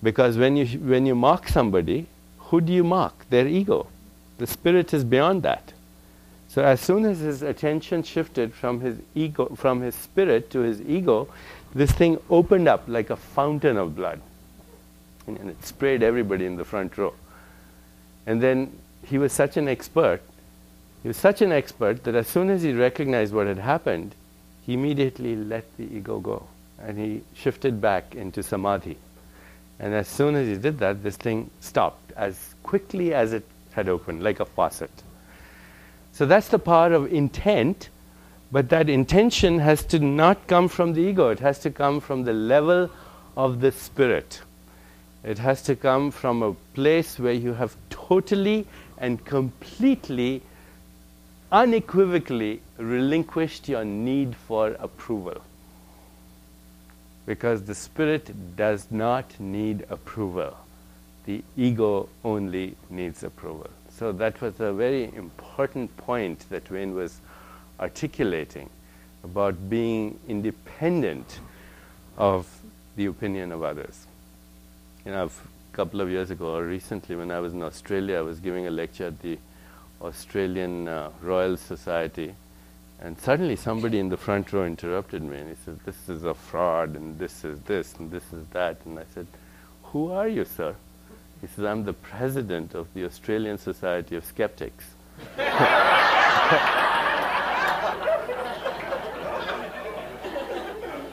Because when you mock somebody, who do you mock? Their ego. The spirit is beyond that. So as soon as his attention shifted from his ego, from his spirit to his ego, this thing opened up like a fountain of blood. And it sprayed everybody in the front row. And then he was such an expert that as soon as he recognized what had happened, he immediately let the ego go. And he shifted back into samadhi. And as soon as he did that, this thing stopped as quickly as it had opened, like a faucet. So that's the power of intent, but that intention has to not come from the ego. It has to come from the level of the spirit. It has to come from a place where you have totally and completely, unequivocally relinquished your need for approval. Because the spirit does not need approval. The ego only needs approval. So that was a very important point that Wayne was articulating about being independent of the opinion of others. You know, a couple of years ago, or recently when I was in Australia, I was giving a lecture at the Australian Royal Society, and suddenly somebody in the front row interrupted me, and he said, "This is a fraud, and this is this, and this is that." And I said, "Who are you, sir?" He says, "I'm the president of the Australian Society of Skeptics."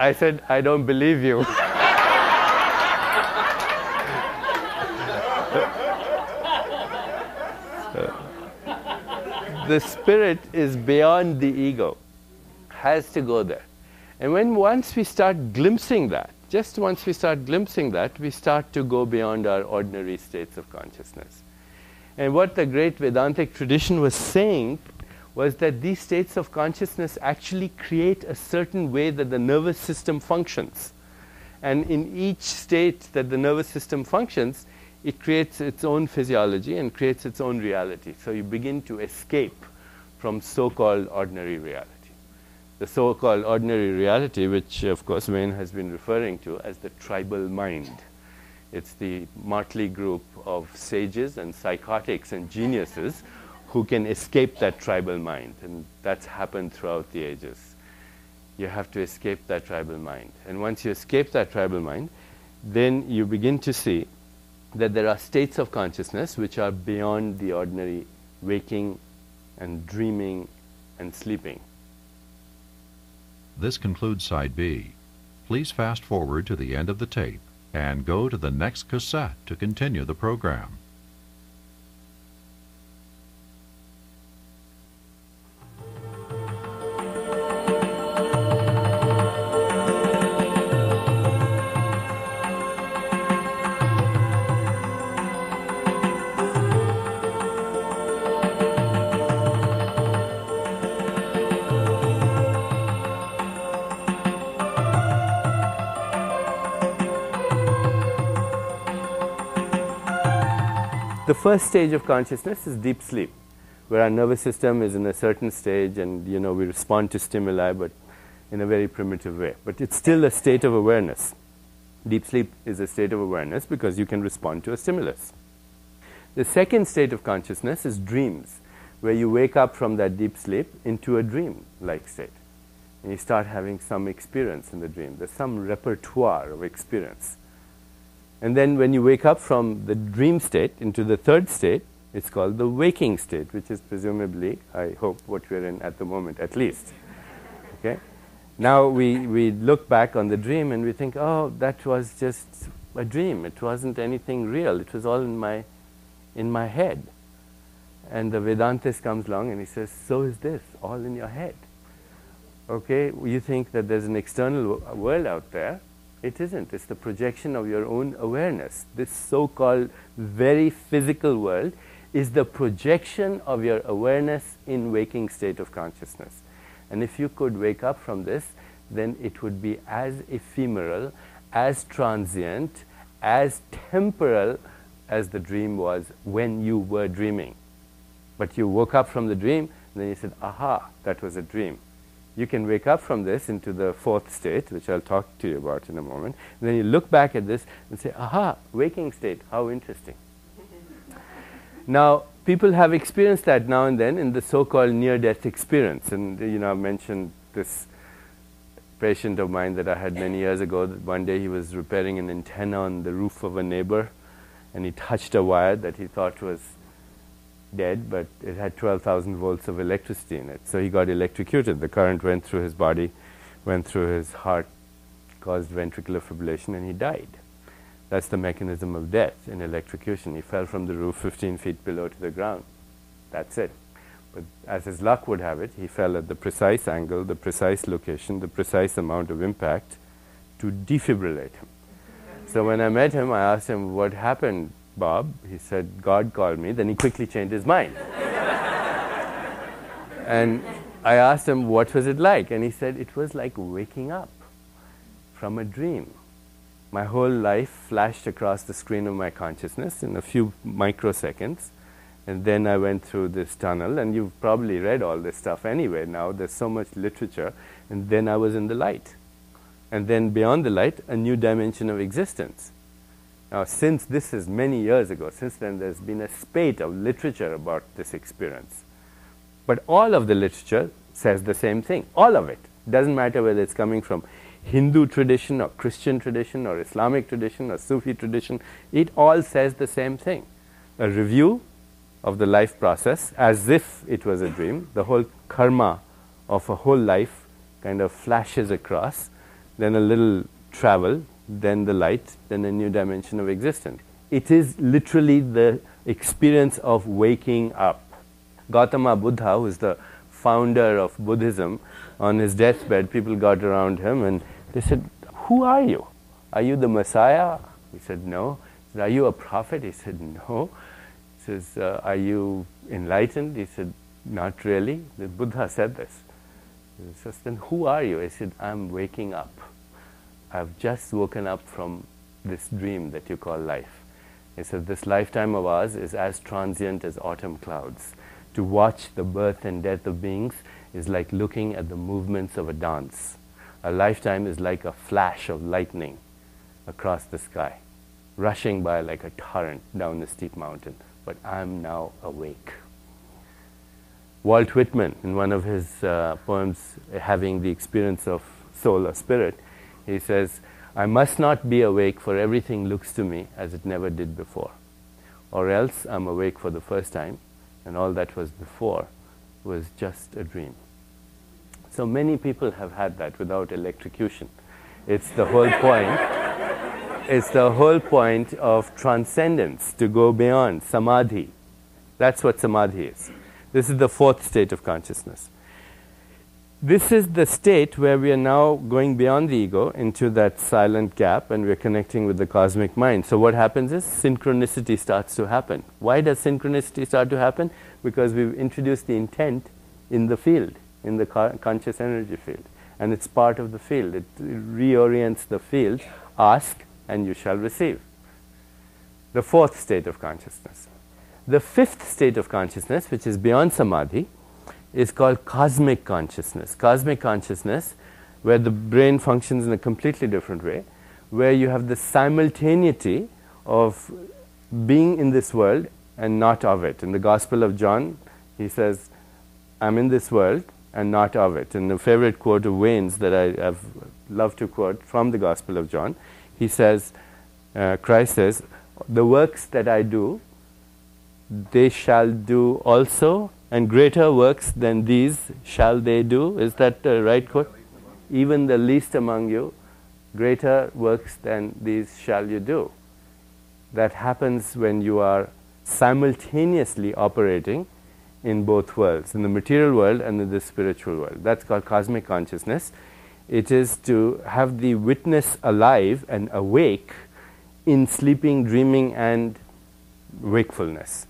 I said, "I don't believe you." The spirit is beyond the ego, has to go there. And once we start glimpsing that, just once we start glimpsing that, we start to go beyond our ordinary states of consciousness. And what the great Vedantic tradition was saying was that these states of consciousness actually create a certain way that the nervous system functions. And in each state that the nervous system functions, it creates its own physiology and creates its own reality. So you begin to escape from so-called ordinary reality. The so-called ordinary reality, which of course Wayne has been referring to as the tribal mind. It's the motley group of sages and psychotics and geniuses who can escape that tribal mind. And that's happened throughout the ages. You have to escape that tribal mind. And once you escape that tribal mind, then you begin to see that there are states of consciousness which are beyond the ordinary waking and dreaming and sleeping. This concludes Side B. Please fast forward to the end of the tape and go to the next cassette to continue the program. The first stage of consciousness is deep sleep, where our nervous system is in a certain stage and we respond to stimuli, but in a very primitive way. But it's still a state of awareness. Deep sleep is a state of awareness because you can respond to a stimulus. The second state of consciousness is dreams, where you wake up from that deep sleep into a dream-like state. And you start having some experience in the dream. There's some repertoire of experience. And then when you wake up from the dream state into the third state, it's called the waking state, which is presumably, I hope, what we're in at the moment, at least. Okay? Now we look back on the dream and we think, oh, that was just a dream. It wasn't anything real. It was all in my head. And the Vedantist comes along and he says, so is this, all in your head. Okay? You think that there's an external world out there. It isn't. It's the projection of your own awareness. This so-called very physical world is the projection of your awareness in waking state of consciousness. And if you could wake up from this, then it would be as ephemeral, as transient, as temporal as the dream was when you were dreaming. But you woke up from the dream, and then you said, aha, that was a dream. You can wake up from this into the fourth state, which I'll talk to you about in a moment. And then you look back at this and say, aha, waking state, how interesting. Now, people have experienced that now and then in the so-called near-death experience. And, I mentioned this patient of mine that I had many years ago. That one day he was repairing an antenna on the roof of a neighbor, and he touched a wire that he thought was dead, but it had 12,000 volts of electricity in it. So he got electrocuted. The current went through his body, went through his heart, caused ventricular fibrillation, and he died. That's the mechanism of death in electrocution. He fell from the roof 15 feet below to the ground. That's it. But as his luck would have it, he fell at the precise angle, the precise location, the precise amount of impact to defibrillate him. So when I met him, I asked him, what happened, Bob? He said, God called me. Then he quickly changed his mind. And I asked him, what was it like? And he said, it was like waking up from a dream. My whole life flashed across the screen of my consciousness in a few microseconds. And then I went through this tunnel, and you've probably read all this stuff anyway now. There's so much literature. And then I was in the light. And then beyond the light, a new dimension of existence. Now, since this is many years ago, since then there's been a spate of literature about this experience. But all of the literature says the same thing. All of it. Doesn't matter whether it's coming from Hindu tradition or Christian tradition or Islamic tradition or Sufi tradition. It all says the same thing. A review of the life process as if it was a dream. The whole karma of a whole life kind of flashes across. Then a little travel, then the light, then a new dimension of existence. It is literally the experience of waking up. Gautama Buddha, who is the founder of Buddhism, on his deathbed, people got around him and they said, who are you? Are you the Messiah? He said, no. He said, are you a prophet? He said, no. He says, are you enlightened? He said, not really. The Buddha said this. He says, then who are you? He said, I'm waking up. I've just woken up from this dream that you call life. He said, this lifetime of ours is as transient as autumn clouds. To watch the birth and death of beings is like looking at the movements of a dance. A lifetime is like a flash of lightning across the sky, rushing by like a torrent down a steep mountain. But I'm now awake. Walt Whitman, in one of his poems, Having the Experience of Soul or Spirit, he says, I must not be awake, for everything looks to me as it never did before. Or else I'm awake for the first time, and all that was before was just a dream. So many people have had that without electrocution. It's the whole point. It's the whole point of transcendence, to go beyond samadhi. That's what samadhi is. This is the fourth state of consciousness. This is the state where we are now going beyond the ego into that silent gap, and we're connecting with the cosmic mind. So what happens is synchronicity starts to happen. Why does synchronicity start to happen? Because we've introduced the intent in the field, in the conscious energy field. And it's part of the field. It reorients the field. Ask and you shall receive. The fourth state of consciousness. The fifth state of consciousness, which is beyond samadhi, is called cosmic consciousness. Cosmic consciousness, where the brain functions in a completely different way, where you have the simultaneity of being in this world and not of it. In the Gospel of John, he says, I'm in this world and not of it. And the favorite quote of Wayne's that I have loved to quote from the Gospel of John, he says, Christ says, the works that I do, they shall do also, and greater works than these shall they do. Is that the right quote? Even the least among you, greater works than these shall you do. That happens when you are simultaneously operating in both worlds, in the material world and in the spiritual world. That's called cosmic consciousness. It is to have the witness alive and awake in sleeping, dreaming, and wakefulness.